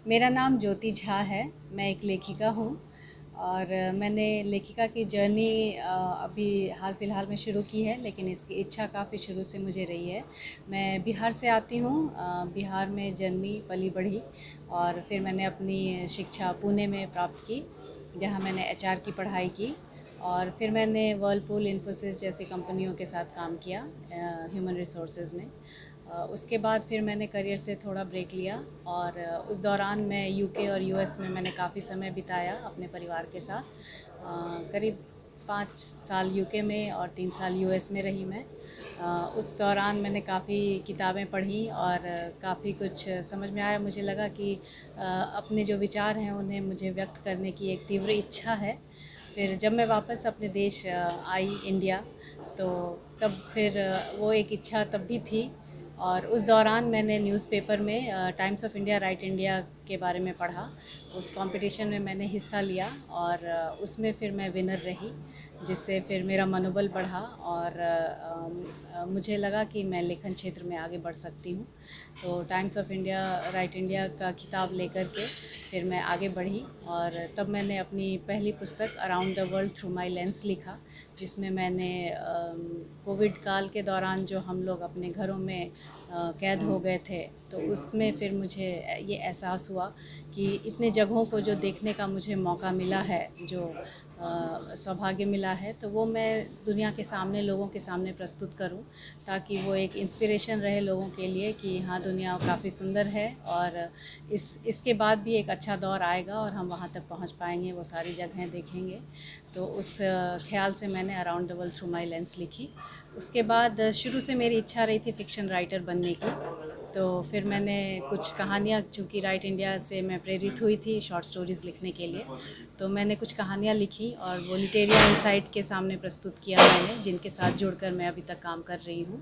मेरा नाम ज्योति झा है। मैं एक लेखिका हूँ और मैंने लेखिका की जर्नी अभी हाल फिलहाल में शुरू की है, लेकिन इसकी इच्छा काफ़ी शुरू से मुझे रही है। मैं बिहार से आती हूँ। बिहार में जन्मी पली बढ़ी और फिर मैंने अपनी शिक्षा पुणे में प्राप्त की, जहाँ मैंने एचआर की पढ़ाई की। और फिर मैंने वर्लपूल, इन्फोसिस जैसी कंपनियों के साथ काम किया ह्यूमन रिसोर्सेज में। उसके बाद फिर मैंने करियर से थोड़ा ब्रेक लिया और उस दौरान मैं यूके और यूएस में मैंने काफ़ी समय बिताया अपने परिवार के साथ। करीब 5 साल यूके में और 3 साल यूएस में रही मैं। उस दौरान मैंने काफ़ी किताबें पढ़ी और काफ़ी कुछ समझ में आया। मुझे लगा कि अपने जो विचार हैं उन्हें मुझे व्यक्त करने की एक तीव्र इच्छा है। फिर जब मैं वापस अपने देश आई इंडिया, तो तब फिर वो एक इच्छा तब भी थी। और उस दौरान मैंने न्यूज़पेपर में times of India, right India के बारे में पढ़ा। उस कंपटीशन में मैंने हिस्सा लिया और उसमें फिर मैं विनर रही, जिससे फिर मेरा मनोबल बढ़ा और मुझे लगा कि मैं लेखन क्षेत्र में आगे बढ़ सकती हूँ। तो times of India, right India का खिताब लेकर के फिर मैं आगे बढ़ी और तब मैंने अपनी पहली पुस्तक around the world through my lens लिखा, जिसमें मैंने कोविड काल के दौरान जो हम लोग अपने घरों में कैद हो गए थे, तो उसमें फिर मुझे ये एहसास हुआ कि इतने जगहों को जो देखने का मुझे मौका मिला है, जो सौभाग्य मिला है, तो वो मैं दुनिया के सामने, लोगों के सामने प्रस्तुत करूं, ताकि वो एक इंस्पिरेशन रहे लोगों के लिए कि हाँ, दुनिया काफ़ी सुंदर है और इसके बाद भी एक अच्छा दौर आएगा और हम वहाँ तक पहुँच पाएंगे, वो सारी जगहें देखेंगे। तो उस ख्याल से मैंने around the world through my lens लिखी। उसके बाद शुरू से मेरी इच्छा रही थी फ़िक्शन राइटर बनने की। तो फिर मैंने कुछ कहानियाँ, चूँकि राइट इंडिया से मैं प्रेरित हुई थी शॉर्ट स्टोरीज़ लिखने के लिए, तो मैंने कुछ कहानियाँ लिखी और वो लिटेरिया इनसाइट के सामने प्रस्तुत किया मैंने, जिनके साथ जुड़कर मैं अभी तक काम कर रही हूँ।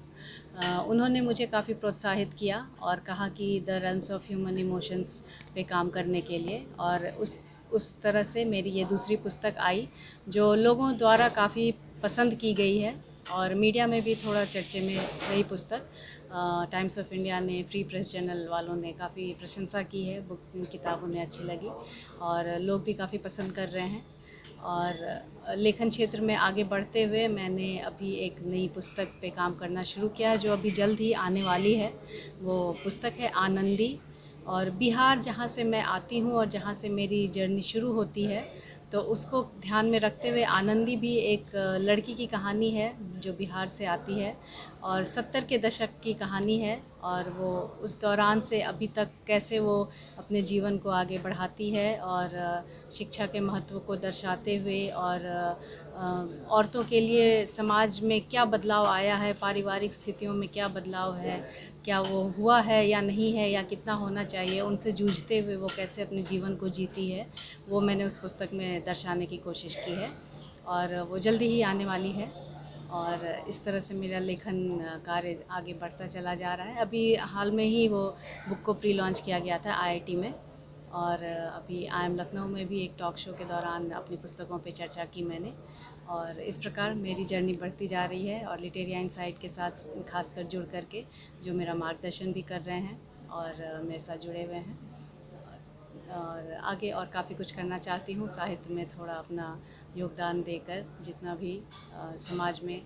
उन्होंने मुझे काफ़ी प्रोत्साहित किया और कहा कि the realms of human emotions पे काम करने के लिए, और उस तरह से मेरी ये दूसरी पुस्तक आई, जो लोगों द्वारा काफ़ी पसंद की गई है और मीडिया में भी थोड़ा चर्चे में रही पुस्तक। टाइम्स ऑफ इंडिया ने, फ्री प्रेस जर्नल वालों ने काफ़ी प्रशंसा की है, बुक किताब उन्हें अच्छी लगी और लोग भी काफ़ी पसंद कर रहे हैं। और लेखन क्षेत्र में आगे बढ़ते हुए मैंने अभी एक नई पुस्तक पे काम करना शुरू किया है, जो अभी जल्द ही आने वाली है। वो पुस्तक है आनंदी। और बिहार, जहाँ से मैं आती हूँ और जहाँ से मेरी जर्नी शुरू होती है, तो उसको ध्यान में रखते हुए आनंदी भी एक लड़की की कहानी है जो बिहार से आती है और 70 के दशक की कहानी है, और वो उस दौरान से अभी तक कैसे वो अपने जीवन को आगे बढ़ाती है और शिक्षा के महत्व को दर्शाते हुए और औरतों के लिए समाज में क्या बदलाव आया है, पारिवारिक स्थितियों में क्या बदलाव है, क्या वो हुआ है या नहीं है, या कितना होना चाहिए, उनसे जूझते हुए वो कैसे अपने जीवन को जीती है, वो मैंने उस पुस्तक में दर्शाने की कोशिश की है और वो जल्दी ही आने वाली है। और इस तरह से मेरा लेखन कार्य आगे बढ़ता चला जा रहा है। अभी हाल में ही वो बुक को प्री लॉन्च किया गया था आईआईटी में, और अभी आईएम लखनऊ में भी एक टॉक शो के दौरान अपनी पुस्तकों पे चर्चा की मैंने। और इस प्रकार मेरी जर्नी बढ़ती जा रही है और लिटेरिया इनसाइट के साथ खासकर जुड़ करके, जो मेरा मार्गदर्शन भी कर रहे हैं और मेरे साथ जुड़े हुए हैं, और आगे और काफ़ी कुछ करना चाहती हूँ साहित्य में, थोड़ा अपना योगदान देकर, जितना भी समाज में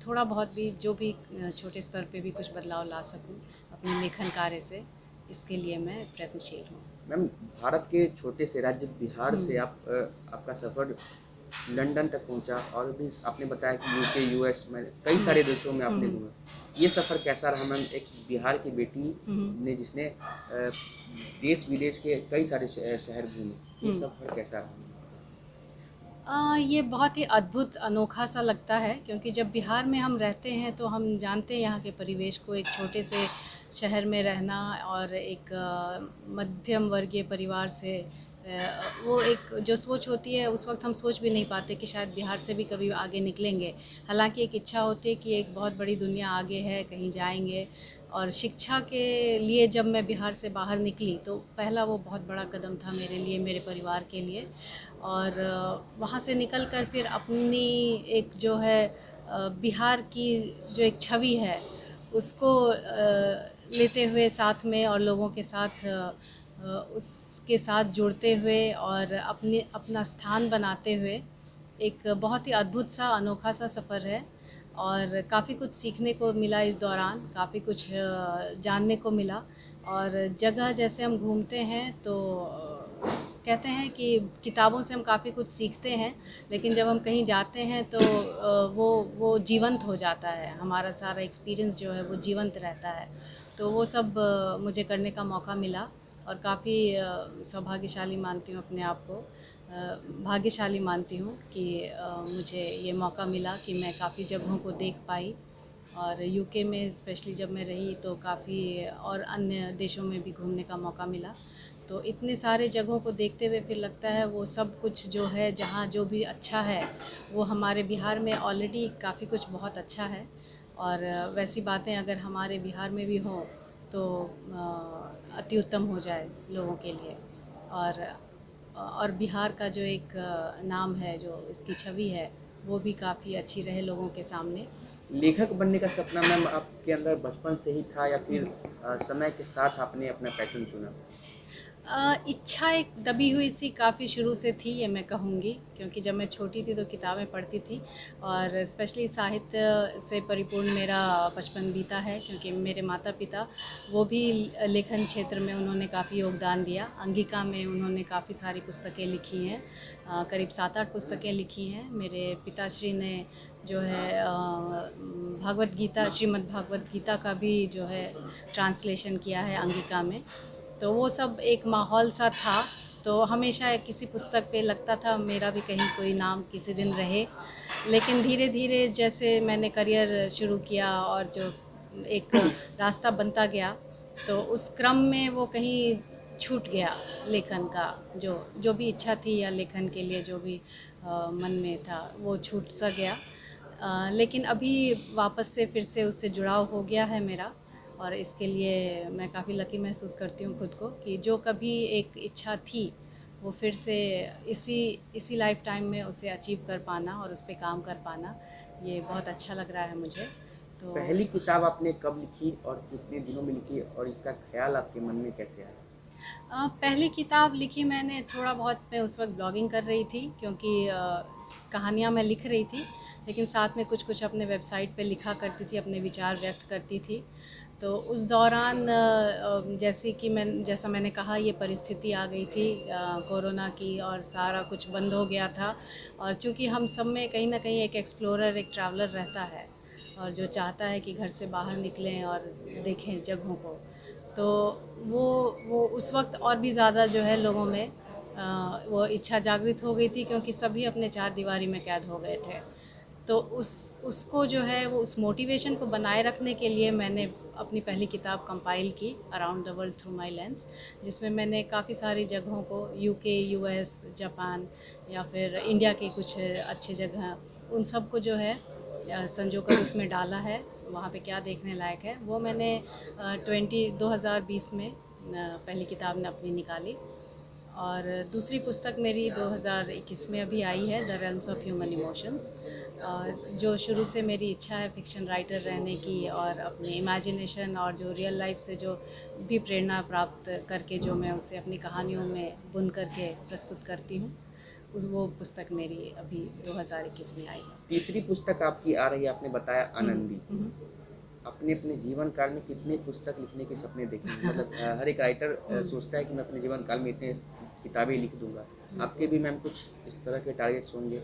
थोड़ा बहुत भी, जो भी छोटे स्तर पे भी कुछ बदलाव ला सकूँ अपने लेखन कार्य से, इसके लिए मैं प्रयत्नशील हूँ। मैम, भारत के छोटे से राज्य बिहार से आपका सफ़र लंदन तक पहुंचा और भी आपने बताया कि यूके, यूएस में कई सारे देशों में आपने घूमा। ये सफ़र कैसा रहा मैम, एक बिहार की बेटी ने जिसने देश विदेश के कई सारे शहर घूमे, ये सफ़र कैसा रहा? ये बहुत ही अद्भुत, अनोखा सा लगता है, क्योंकि जब बिहार में हम रहते हैं तो हम जानते हैं यहाँ के परिवेश को। एक छोटे से शहर में रहना और एक मध्यम वर्गीय परिवार से वो एक जो सोच होती है, उस वक्त हम सोच भी नहीं पाते कि शायद बिहार से भी कभी आगे निकलेंगे। हालांकि एक इच्छा होती है कि एक बहुत बड़ी दुनिया आगे है, कहीं जाएंगे। और शिक्षा के लिए जब मैं बिहार से बाहर निकली, तो पहला वो बहुत बड़ा कदम था मेरे लिए, मेरे परिवार के लिए। और वहाँ से निकल कर फिर अपनी एक जो है बिहार की जो एक छवि है, उसको लेते हुए साथ में और लोगों के साथ उसके साथ जुड़ते हुए और अपना स्थान बनाते हुए एक बहुत ही अद्भुत सा अनोखा सा सफ़र है। और काफ़ी कुछ सीखने को मिला इस दौरान, काफ़ी कुछ जानने को मिला। और जगह जैसे हम घूमते हैं तो कहते हैं कि किताबों से हम काफ़ी कुछ सीखते हैं, लेकिन जब हम कहीं जाते हैं तो वो जीवंत हो जाता है, हमारा सारा एक्सपीरियंस जो है वो जीवंत रहता है। तो वो सब मुझे करने का मौका मिला और काफ़ी सौभाग्यशाली मानती हूँ अपने आप को, भाग्यशाली मानती हूँ कि मुझे ये मौका मिला कि मैं काफ़ी जगहों को देख पाई। और यूके में स्पेशली जब मैं रही तो काफ़ी और अन्य देशों में भी घूमने का मौका मिला। तो इतने सारे जगहों को देखते हुए फिर लगता है वो सब कुछ जो है, जहाँ जो भी अच्छा है वो हमारे बिहार में ऑलरेडी काफ़ी कुछ बहुत अच्छा है। और वैसी बातें अगर हमारे बिहार में भी हों तो अति उत्तम हो जाए लोगों के लिए। और बिहार का जो एक नाम है, जो इसकी छवि है, वो भी काफ़ी अच्छी रहे लोगों के सामने। लेखक बनने का सपना मैम आपके अंदर बचपन से ही था या फिर समय के साथ आपने अपना पैशन चुना? इच्छा एक दबी हुई सी काफ़ी शुरू से थी, ये मैं कहूँगी, क्योंकि जब मैं छोटी थी तो किताबें पढ़ती थी और स्पेशली साहित्य से परिपूर्ण मेरा बचपन बीता है, क्योंकि मेरे माता पिता वो भी लेखन क्षेत्र में उन्होंने काफ़ी योगदान दिया। अंगिका में उन्होंने काफ़ी सारी पुस्तकें लिखी हैं, करीब 7-8 पुस्तकें लिखी हैं। मेरे पिताश्री ने जो है भागवत गीता, श्रीमद् भागवत गीता का भी जो है ट्रांसलेशन किया है अंगिका में। तो वो सब एक माहौल सा था, तो हमेशा किसी पुस्तक पे लगता था मेरा भी कहीं कोई नाम किसी दिन रहे। लेकिन धीरे धीरे जैसे मैंने करियर शुरू किया और जो एक रास्ता बनता गया, तो उस क्रम में वो कहीं छूट गया लेखन का, जो भी इच्छा थी या लेखन के लिए जो भी मन में था वो छूट सा गया। लेकिन अभी वापस से फिर से उससे जुड़ाव हो गया है मेरा, और इसके लिए मैं काफ़ी लकी महसूस करती हूँ खुद को कि जो कभी एक इच्छा थी वो फिर से इसी लाइफ टाइम में उसे अचीव कर पाना और उस पर काम कर पाना, ये बहुत अच्छा लग रहा है मुझे। तो पहली किताब आपने कब लिखी और कितने दिनों में लिखी और इसका ख्याल आपके मन में कैसे आया? पहली किताब लिखी मैंने थोड़ा बहुत, मैं उस वक्त ब्लॉगिंग कर रही थी, क्योंकि कहानियाँ मैं लिख रही थी, लेकिन साथ में कुछ कुछ अपने वेबसाइट पे लिखा करती थी, अपने विचार व्यक्त करती थी। तो उस दौरान जैसा मैंने कहा, ये परिस्थिति आ गई थी कोरोना की और सारा कुछ बंद हो गया था। और चूँकि हम सब में कहीं ना कहीं एक एक्सप्लोरर, एक ट्रैवलर रहता है और जो चाहता है कि घर से बाहर निकलें और देखें जगहों को, तो वो उस वक्त और भी ज़्यादा जो है लोगों में वो इच्छा जागृत हो गई थी, क्योंकि सभी अपने चार दीवारी में कैद हो गए थे। तो उसको जो है वो उस मोटिवेशन को बनाए रखने के लिए मैंने अपनी पहली किताब कंपाइल की, around the world through my lens, जिसमें मैंने काफ़ी सारी जगहों को, यूके, यूएस, जापान या फिर इंडिया की कुछ अच्छी जगह, उन सब को जो है संजोकर उसमें डाला है। वहाँ पे क्या देखने लायक है वो मैंने 2020 में पहली किताब ने अपनी निकाली। और दूसरी पुस्तक मेरी 2021 में अभी आई है, the realms of human emotions, जो शुरू से मेरी इच्छा है फिक्शन राइटर रहने की और अपने इमेजिनेशन और जो रियल लाइफ से जो भी प्रेरणा प्राप्त करके जो मैं उसे अपनी कहानियों में बुन करके प्रस्तुत करती हूँ, वो पुस्तक मेरी अभी 2021 में आई है। तीसरी पुस्तक आपकी आ रही है, आपने बताया आनंदी। हम्म। अपने अपने जीवन काल में कितने पुस्तक लिखने के सपने देखे हैं? मतलब हर एक राइटर सोचता है कि मैं अपने जीवन काल में इतने किताबें लिख दूंगा। आपके भी मैम कुछ इस तरह के टारगेट्स होंगे?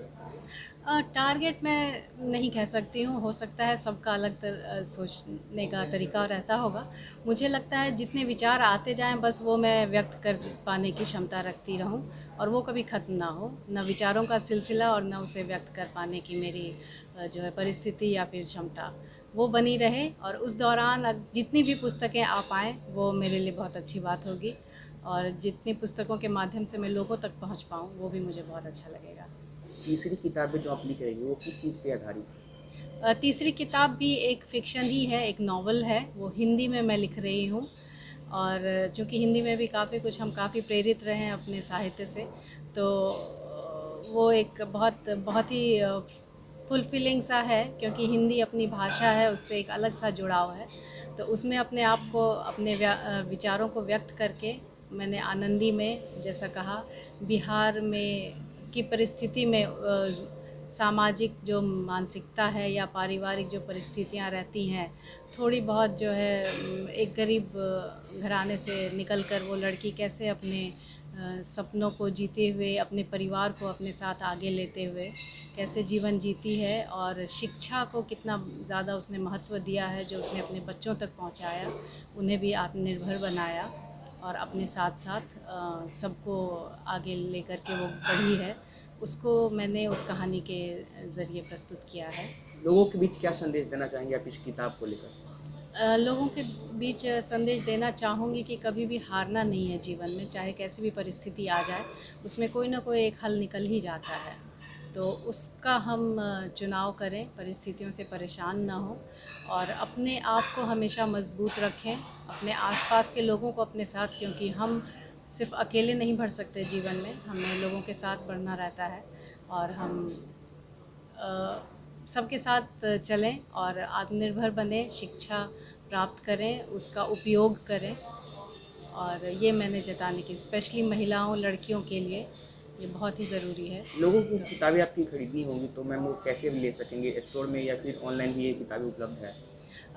टारगेट मैं नहीं कह सकती हूँ, हो सकता है सबका अलग सोचने का तरीका रहता होगा। मुझे लगता है जितने विचार आते जाएं बस वो मैं व्यक्त कर पाने की क्षमता रखती रहूं, और वो कभी ख़त्म ना हो, न विचारों का सिलसिला और न उसे व्यक्त कर पाने की मेरी जो है परिस्थिति या फिर क्षमता, वो बनी रहे। और उस दौरान जितनी भी पुस्तकें आ पाएँ वो मेरे लिए बहुत अच्छी बात होगी, और जितनी पुस्तकों के माध्यम से मैं लोगों तक पहुँच पाऊँ वो भी मुझे बहुत अच्छा लगेगा। तीसरी किताबें जो आप लिख रही हैं वो किस चीज़ पे आधारित है? तीसरी किताब भी एक फ़िक्शन ही है, एक नॉवल है, वो हिंदी में मैं लिख रही हूँ। और चूँकि हिंदी में भी हम काफ़ी प्रेरित रहे हैं अपने साहित्य से, तो वो एक बहुत बहुत ही फुलफिलिंग सा है, क्योंकि हिंदी अपनी भाषा है, उससे एक अलग सा जुड़ाव है। तो उसमें अपने आप को, अपने विचारों को व्यक्त करके मैंने आनंदी में जैसा कहा, बिहार में की परिस्थिति में सामाजिक जो मानसिकता है या पारिवारिक जो परिस्थितियां रहती हैं, थोड़ी बहुत जो है एक गरीब घराने से निकलकर वो लड़की कैसे अपने सपनों को जीते हुए, अपने परिवार को अपने साथ आगे लेते हुए कैसे जीवन जीती है, और शिक्षा को कितना ज़्यादा उसने महत्व दिया है, जो उसने अपने बच्चों तक पहुंचाया, उन्हें भी आत्मनिर्भर बनाया और अपने साथ साथ सबको आगे लेकर के वो बढ़ी है, उसको मैंने उस कहानी के ज़रिए प्रस्तुत किया है। लोगों के बीच क्या संदेश देना चाहेंगे आप इस किताब को लेकर? लोगों के बीच संदेश देना चाहूँगी कि कभी भी हारना नहीं है जीवन में, चाहे कैसी भी परिस्थिति आ जाए, उसमें कोई ना कोई एक हल निकल ही जाता है। तो उसका हम चुनाव करें, परिस्थितियों से परेशान ना हो और अपने आप को हमेशा मजबूत रखें, अपने आसपास के लोगों को अपने साथ, क्योंकि हम सिर्फ अकेले नहीं बढ़ सकते जीवन में, हमें लोगों के साथ बढ़ना रहता है और हम सबके साथ चलें और आत्मनिर्भर बने, शिक्षा प्राप्त करें, उसका उपयोग करें। और ये मैंने जताने की, स्पेशली महिलाओं, लड़कियों के लिए ये बहुत ही ज़रूरी है। लोगों को तो किताबें आपकी खरीदनी होंगी तो मैम वो कैसे भी ले सकेंगे, स्टोर में या फिर ऑनलाइन भी ये किताबें उपलब्ध है?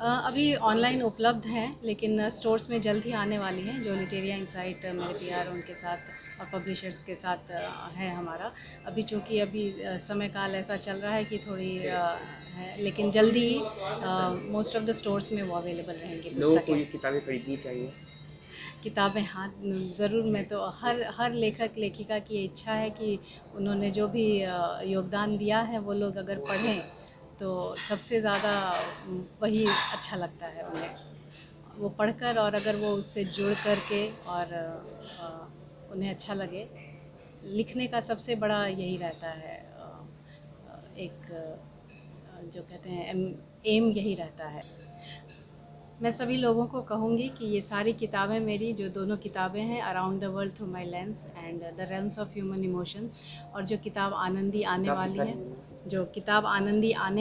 अभी ऑनलाइन उपलब्ध हैं, लेकिन स्टोर्स में जल्द ही आने वाली हैं, जो लिटेरिया इनसाइट मेरे पीआर उनके साथ और पब्लिशर्स के साथ है हमारा। अभी चूँकि अभी समय काल ऐसा चल रहा है कि थोड़ी है, लेकिन जल्दी ही मोस्ट ऑफ द स्टोर्स में वो अवेलेबल रहेंगी लोगों को पुस्तकें। ये किताबें खरीदनी चाहिए? किताबें, हाँ ज़रूर। मैं तो हर लेखक लेखिका की इच्छा है कि उन्होंने जो भी योगदान दिया है वो लोग अगर पढ़ें तो सबसे ज़्यादा वही अच्छा लगता है उन्हें, वो पढ़कर, और अगर वो उससे जुड़ कर के और उन्हें अच्छा लगे। लिखने का सबसे बड़ा यही रहता है, एक जो कहते हैं एम यही रहता है। मैं सभी लोगों को कहूँगी कि ये सारी किताबें मेरी, जो दोनों किताबें हैं, around the world through my lens and the realms of human emotions, और जो किताब आनंदी आने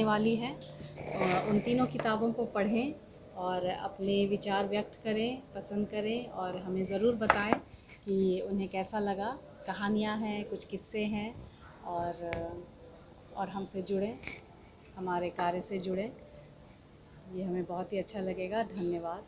वाली है, उन तीनों किताबों को पढ़ें और अपने विचार व्यक्त करें, पसंद करें और हमें ज़रूर बताएं कि उन्हें कैसा लगा। कहानियाँ हैं, कुछ किस्से हैं, और हमसे जुड़ें, हमारे कार्य से जुड़ें, ये हमें बहुत ही अच्छा लगेगा। धन्यवाद।